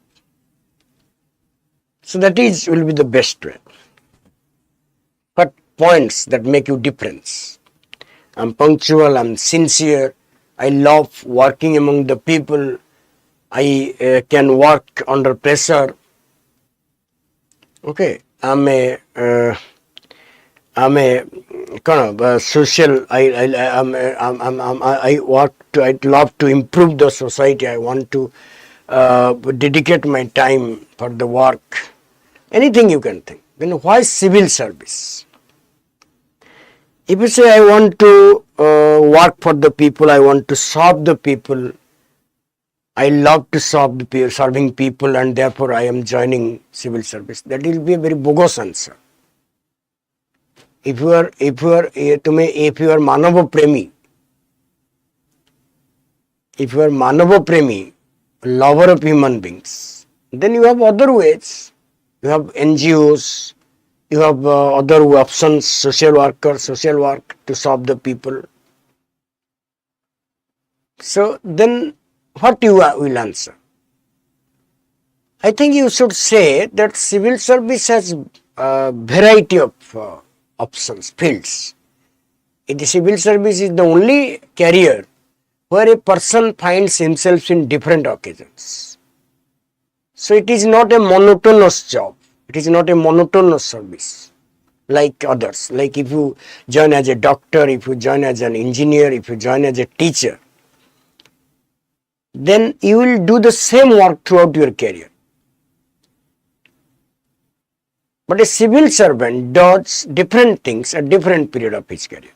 So that will be the best way. What points that make you difference? I'm punctual, I'm sincere, I love working among the people, I can work under pressure. Okay, I'm a kind of social. I love to improve the society. I want to dedicate my time for the work. Anything you can think. Then why civil service? If you say I want to work for the people, I want to serve the people, I love to serve the people, serving people, and therefore I am joining civil service, that will be a very bogus answer. If you are Manava Premi, lover of human beings, then you have other ways. You have NGOs, you have other options, social work to serve the people. So then what you will answer? I think you should say that civil service has a variety of options, fields. The civil service is the only career where a person finds himself in different occasions. So it is not a monotonous job. It is not a monotonous service like others. Like if you join as a doctor, if you join as an engineer, if you join as a teacher, then you will do the same work throughout your career. But a civil servant does different things at different period of his career.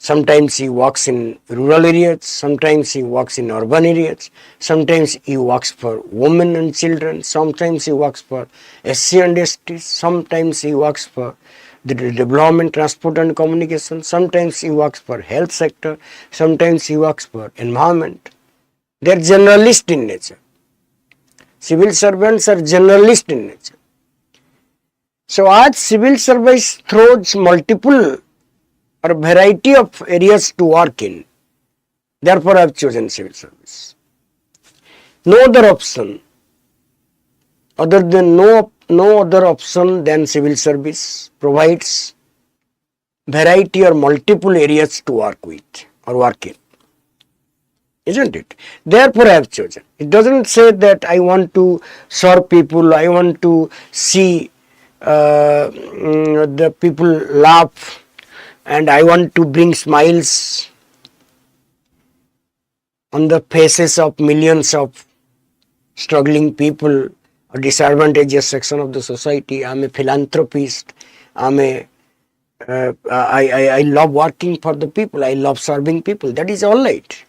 Sometimes he works in rural areas, sometimes he works in urban areas, sometimes he works for women and children, sometimes he works for SC and STs, sometimes he works for the development, transport and communication, sometimes he works for health sector, sometimes he works for environment. They are generalist in nature. Civil servants are generalist in nature. So as civil service throws multiple or variety of areas to work in, therefore I have chosen civil service. No other option other than no other option than civil service provides variety or multiple areas to work with or work in. Isn't it? Therefore I have chosen. It doesn't say that I want to serve people, I want to see the people laugh, and I want to bring smiles on the faces of millions of struggling people or disadvantaged section of the society. I am a philanthropist. I love working for the people. I love serving people. That is all right.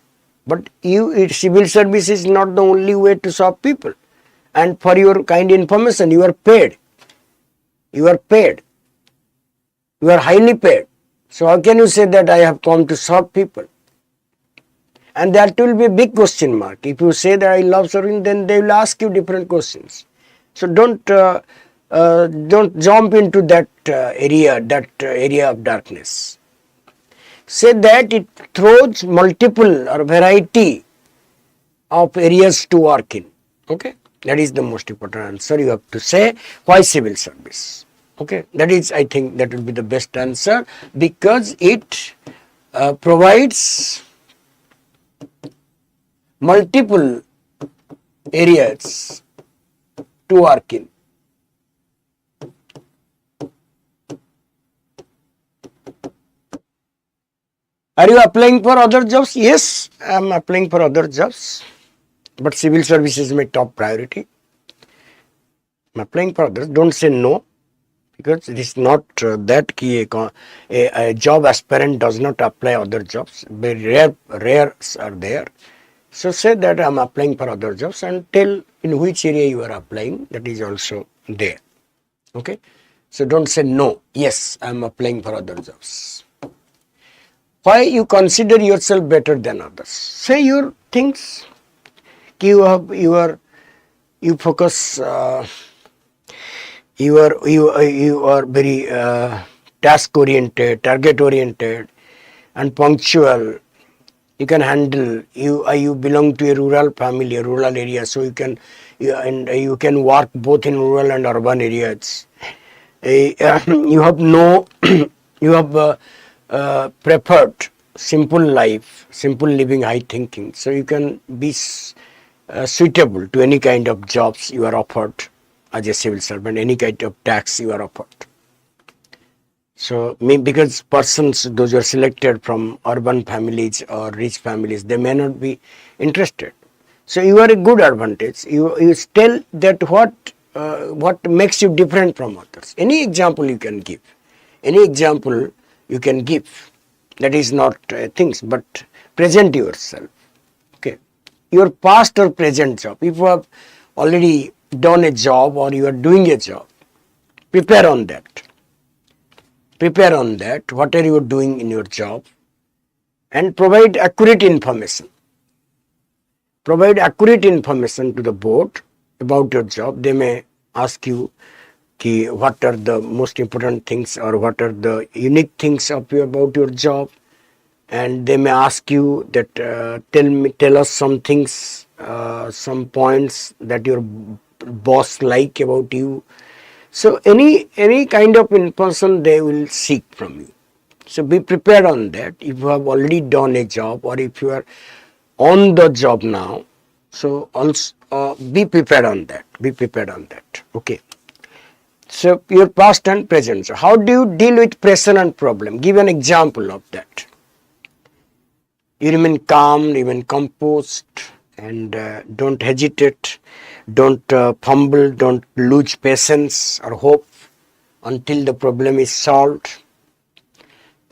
But civil service is not the only way to serve people. And for your kind information, you are paid. You are paid. You are highly paid. So how can you say that I have come to serve people? And that will be a big question mark. If you say that I love serving, then they will ask you different questions. So don't jump into that area of darkness. Say that it throws multiple or variety of areas to work in. Okay, that is the most important answer. You have to say why civil service. Okay, that is, I think that will be the best answer, because it provides multiple areas to work in. Are you applying for other jobs? Yes, I am applying for other jobs, but civil service is my top priority. I am applying for others. Don't say no. because it is not that key. A job aspirant does not apply other jobs. Very rare are there. So say that I am applying for other jobs and tell in which area you are applying. That is also there. Okay. So don't say no. Yes, I am applying for other jobs. Why you consider yourself better than others? Say your things. You focus. You are very task oriented, target oriented, and punctual. You can handle. You belong to a rural family, a rural area, so you can work both in rural and urban areas. You have preferred simple life, simple living, high thinking. So you can be suitable to any kind of jobs you are offered as a civil servant, any kind of tax you are offered. So because persons, those who are selected from urban families or rich families, they may not be interested. So you are a good advantage. You tell that what makes you different from others. Any example you can give. Any example you can give. That is not things, but present yourself. Okay. Your past or present job. If you have already done a job or you are doing a job, prepare on that. Prepare on that. What are you doing in your job? And provide accurate information. Provide accurate information to the board about your job. They may ask you what are the most important things or what are the unique things about your job, and they may ask you that tell us some things, some points that your boss like about you. So any kind of information they will seek from you. So be prepared on that. If you have already done a job or if you are on the job now, so also be prepared on that. Be prepared on that. Okay. So your past and present. So how do you deal with pressure and problem? Give an example of that. You remain calm, remain composed, and don't hesitate, don't fumble, don't lose patience or hope until the problem is solved.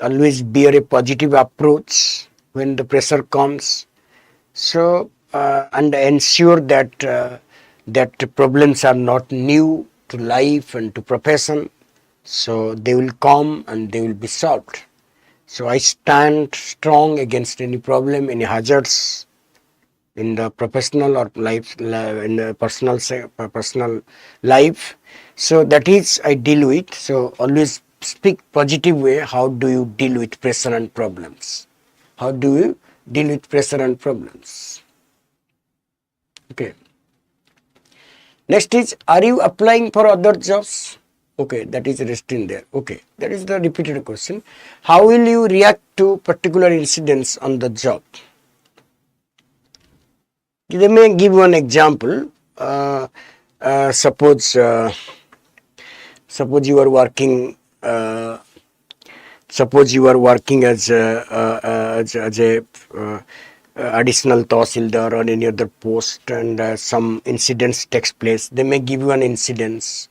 Always bear a positive approach when the pressure comes. So and ensure that that problems are not new to life and to profession. So they will come and they will be solved. So I stand strong against any problem, any hazards in the professional or life, in the personal life. So that is I deal with. So always speak positive way. How do you deal with pressure and problems? How do you deal with pressure and problems? Okay. Next is, are you applying for other jobs? Okay, that is written there. Okay, that is the repeated question. How will you react to particular incidents on the job? They may give one example. Suppose you are working. Suppose you are working as a additional tahsildar or any other post, and some incidents takes place. They may give you an incidents.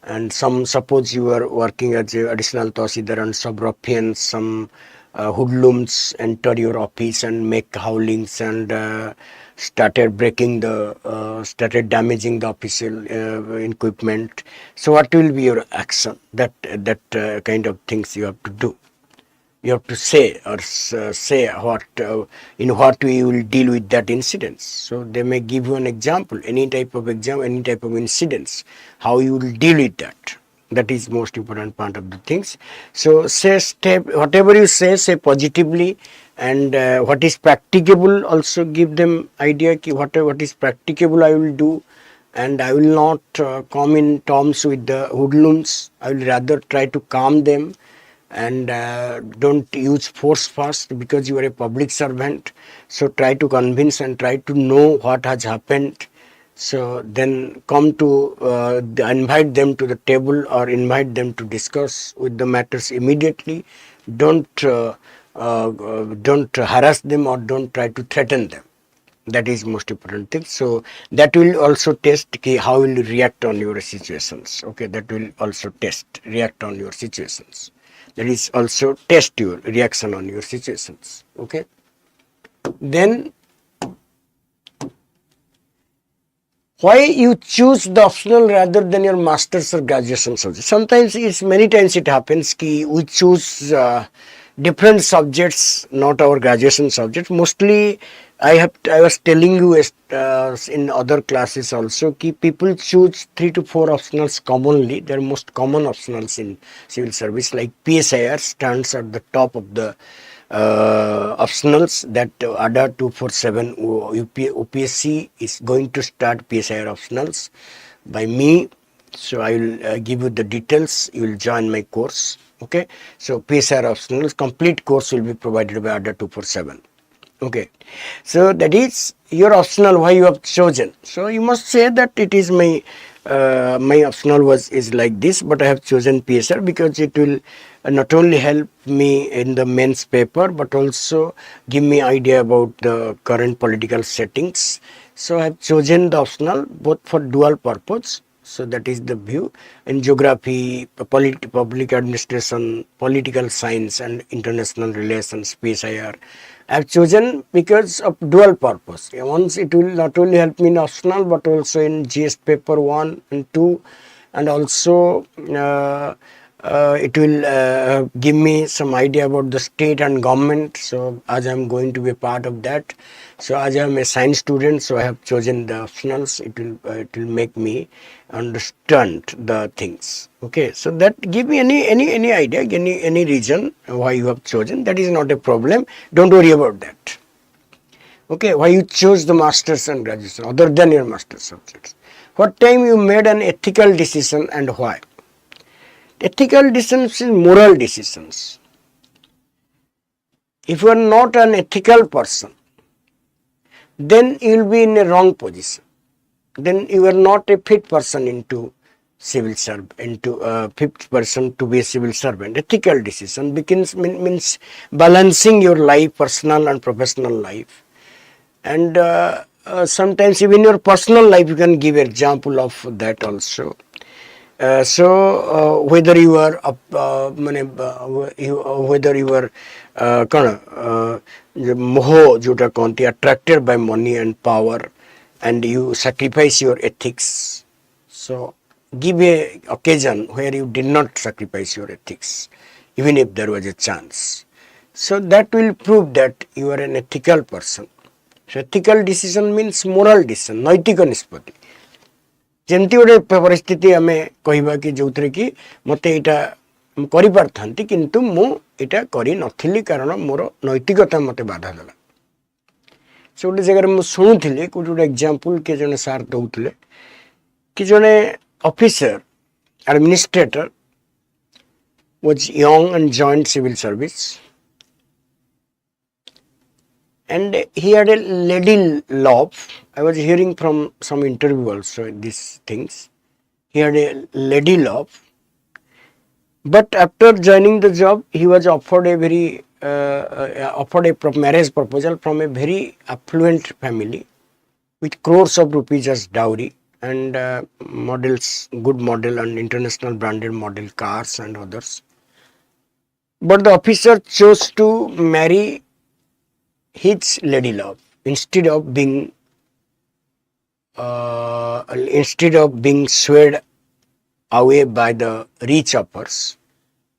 And suppose you are working as a additional tahsildar and some ruffians, some hoodlums enter your office and make howlings and started damaging the official equipment. So what will be your action? That kind of things you have to do. You have to say what in what way you will deal with that incident. So they may give you an example, any type of incidents, how you will deal with that. That is most important part of the things. So whatever you say positively, and what is practicable also give them idea what is practicable I will do, and I will not come in terms with the hoodlums. I will rather try to calm them. And don't use force first, because you are a public servant. So try to convince and try to know what has happened. So then come to invite them to the table or invite them to discuss with the matters immediately. Don't harass them or don't try to threaten them. That is most important thing. So that will also test how will you react on your situations. Okay, that will also test react on your situations. That is also test your reaction on your situations. Okay. Then why you choose the optional rather than your master's or graduation subject? Sometimes many times it happens ki we choose different subjects, not our graduation subject. Mostly I was telling you in other classes also ki people choose 3 to 4 optionals commonly. They are most common optionals in civil service, like PSIR stands at the top of the optionals. That ADA 247 OPSC is going to start PSIR optionals by me. So I will give you the details. You will join my course. Okay. So PSIR optionals complete course will be provided by ADA 247. Okay. So that is your optional why you have chosen. So you must say that it is my my optional is like this, but I have chosen PSR because it will not only help me in the mains paper but also give me idea about the current political settings. So I have chosen the optional both for dual purpose. So that is the view in geography, public administration, political science and international relations, PSIR. I have chosen because of dual purpose. Once it will not only help me in optional but also in GS paper 1 and 2, and also it will give me some idea about the state and government. So as I am going to be a part of that, so as I am a science student, so I have chosen the optionals. It will make me understand the things. Okay, so that give me any idea, any reason why you have chosen. That is not a problem. Don't worry about that. Okay, why you chose the masters and graduation other than your master's subjects. What time you made an ethical decision and why? Ethical decisions is moral decisions. If you are not an ethical person, then you will be in a wrong position. Then you are not a fit person into civil servant, into a fit person to be a civil servant. Ethical decision means balancing your life, personal and professional life. And sometimes even your personal life, you can give example of that also. Whether you are whether you are moho jota konti attracted by money and power and you sacrifice your ethics. So give a occasion where you did not sacrifice your ethics even if there was a chance. So that will prove that you are an ethical person. So ethical decision means moral decision, नैतिक निष्पत्ति. जेमती गोटे परिस्थिति आम कहवा कि जो थे कि मत यहाँ कर किंतु मुझा कर कारण मोर नैतिकता मत बाधा देला. से गोटे जगह मुझे शुणुली गोटे एग्जांपल किए जने सार दौले कि जने officer administrator was young and joined civil service and he had a lady love. I was hearing from some interview also these things. He had a lady love, but after joining the job, he was offered a very marriage proposal from a very affluent family with crores of rupees as dowry and models, good model and international branded model cars and others. But the officer chose to marry his lady love instead of being swayed away by the rich offers.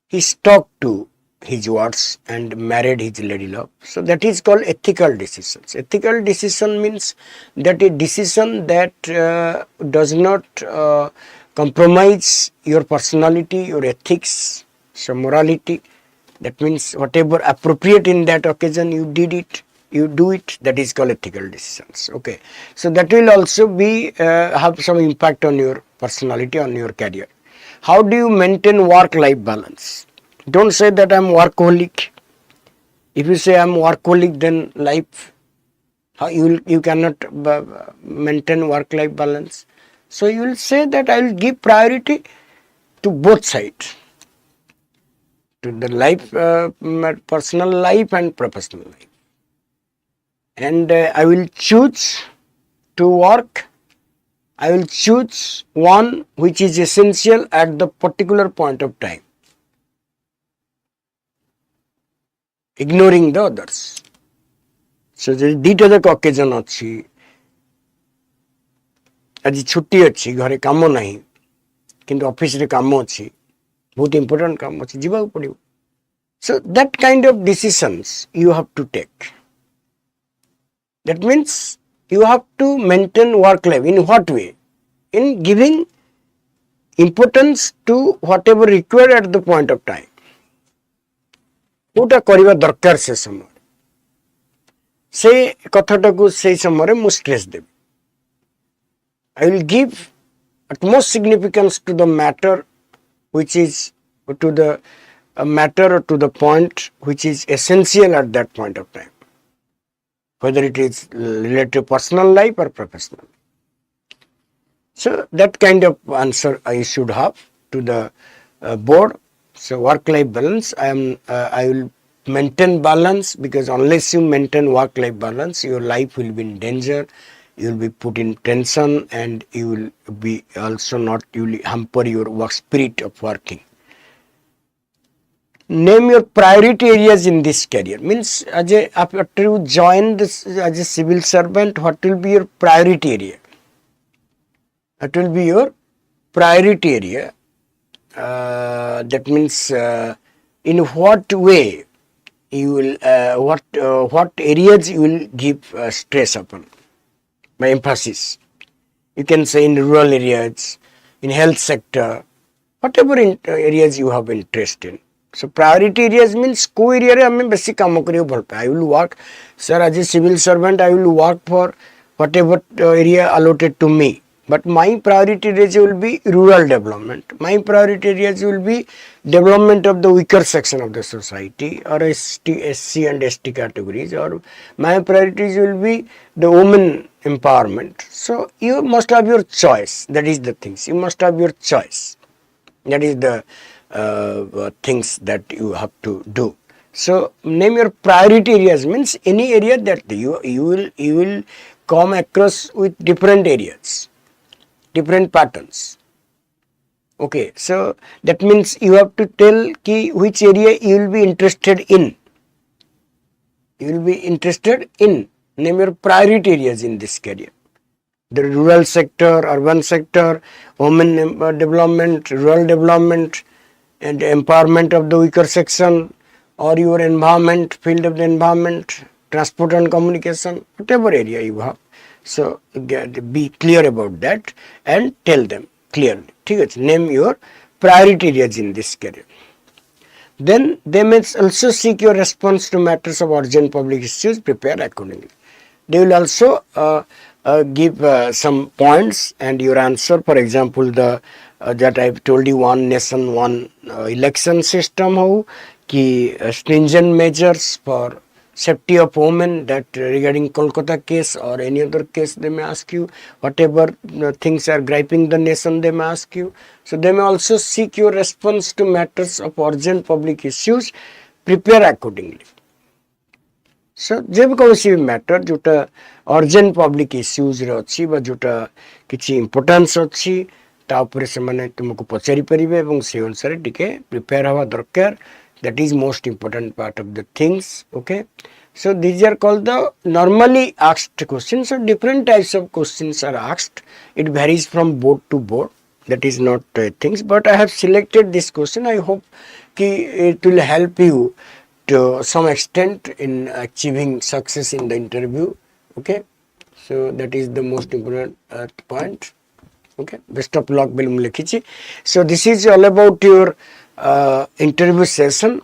He stuck to his words and married his lady love. So that is called ethical decisions. Ethical decision means that a decision that does not compromise your personality, your ethics, so morality. That means whatever appropriate in that occasion you did it. You do it, that is called ethical decisions. Okay, so that will also be have some impact on your personality, on your career. How do you maintain work-life balance? Don't say that I'm workaholic. If you say I'm workaholic, then life, how you cannot maintain work-life balance. So you will say that I will give priority to both sides, to the life, personal life and professional life. and I will choose to work. I will choose one which is essential at the particular point of time, ignoring the others. So there dita the occasion ଅଛି, ଆଜି ଛୁଟି ଅଛି, ଘରେ କାମ ନାହିଁ, କିନ୍ତୁ ଅଫିସରେ କାମ ଅଛି, ବହୁତ ଇମ୍ପୋର୍ଟାଣ୍ଟ କାମ ଅଛି, ଯିବାକୁ ପଡ଼ିବ. So that kind of decisions you have to take. That means you have to maintain work life. In what way? In giving importance to whatever required at the point of time. କୋଉଟା କରିବା ଦରକାର ସେ ସମୟରେ, ସେ କଥାଟାକୁ ସେଇ ସମୟରେ ମୁଁ ଷ୍ଟ୍ରେସ୍ ଦେବି. I will give utmost significance to the matter which is to the matter or to the point which is essential at that point of time, whether it is related to personal life or professional. So that kind of answer I should have to the board. So work-life balance, I will maintain balance, because unless you maintain work-life balance, your life will be in danger. You will be put in tension, and you will be also not, you will hamper your work spirit of working. Name your priority areas in this career. Means after you join this as a civil servant, what will be your priority area? That will be your priority area. That means in what way you will, what areas you will give stress upon, by emphasis. You can say in rural areas, in health sector, whatever areas you have interest in. So priority areas means ko area re hame basic kaam kariyo bhal pa. I will work, sir, as a civil servant, I will work for whatever area allotted to me. But my priority areas will be rural development. My priority areas will be development of the weaker section of the society, or SC and ST categories, or my priorities will be the women empowerment. So you must have your choice. That is the things. You must have your choice. That is the things that you have to do. So name your priority areas means any area that you will come across with different areas, different patterns. Okay, so that means you have to tell which area you will be interested in. You will be interested in. Name your priority areas in this career. The rural sector, urban sector, women development, rural development, and empowerment of the weaker section, or your environment, field of the environment, transport and communication, whatever area you have. So be clear about that and tell them clearly. Name your priority areas in this career. Then they may also seek your response to matters of urgent public issues. Prepare accordingly. They will also give some points and your answer. For example, the that I've told you, one nation, one election system, how stringent measures for safety of women, that regarding Kolkata case or any other case they may ask you, whatever things are griping the nation they may ask you. So they may also seek your response to matters of urgent public issues. Prepare accordingly. So जब कौन matter जोटा urgent public issues रे अच्छी बा जोटा किछि importance अच्छी ता ऊपर से माने तुमको पचारि परिबे एवं से अनुसार टिके प्रिपेयर हवा दरकार. That is most important part of the things. Okay, so these are called the normally asked questions. So different types of questions are asked. It varies from board to board. That is not things, but I have selected this question. I hope it will help you to some extent in achieving success in the interview. Okay, so that is the most important point. Okay, best of luck. So this is all about your interview session.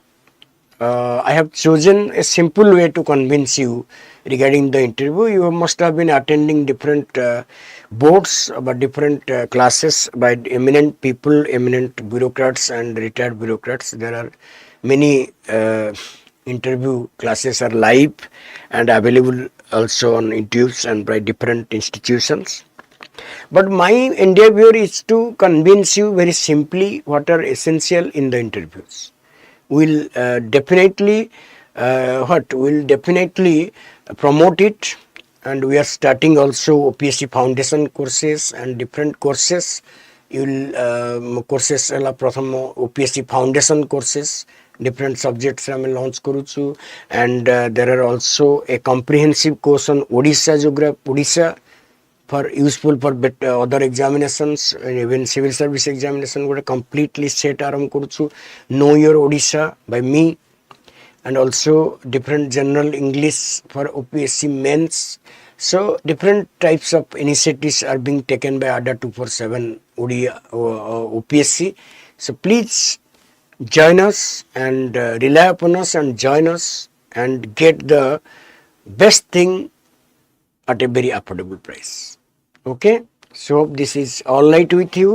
I have chosen a simple way to convince you regarding the interview. You must have been attending different boards, but different classes by eminent people, eminent bureaucrats and retired bureaucrats. There are many interview classes are live and available also on YouTube and by different institutions. But my endeavor is to convince you very simply what are essential in the interviews. We'll definitely what will definitely promote it, and we are starting also OPSC foundation courses and different courses. You will courses ହେଲା ପ୍ରଥମ OPSC foundation courses different subjects ଆମେ launch କରୁଛୁ, and there are also a comprehensive course on Odisha geography, Odisha, for useful for better other examinations and even civil service examination ଗୋଟେ completely set ଆରମ୍ଭ କରୁଛୁ. Know your Odisha by me, and also different general English for OPSC mains. So different types of initiatives are being taken by ADA 247 Odia OPSC. So please join us and rely upon us and join us and get the best thing at a very affordable price. Okay, so this is all right with you.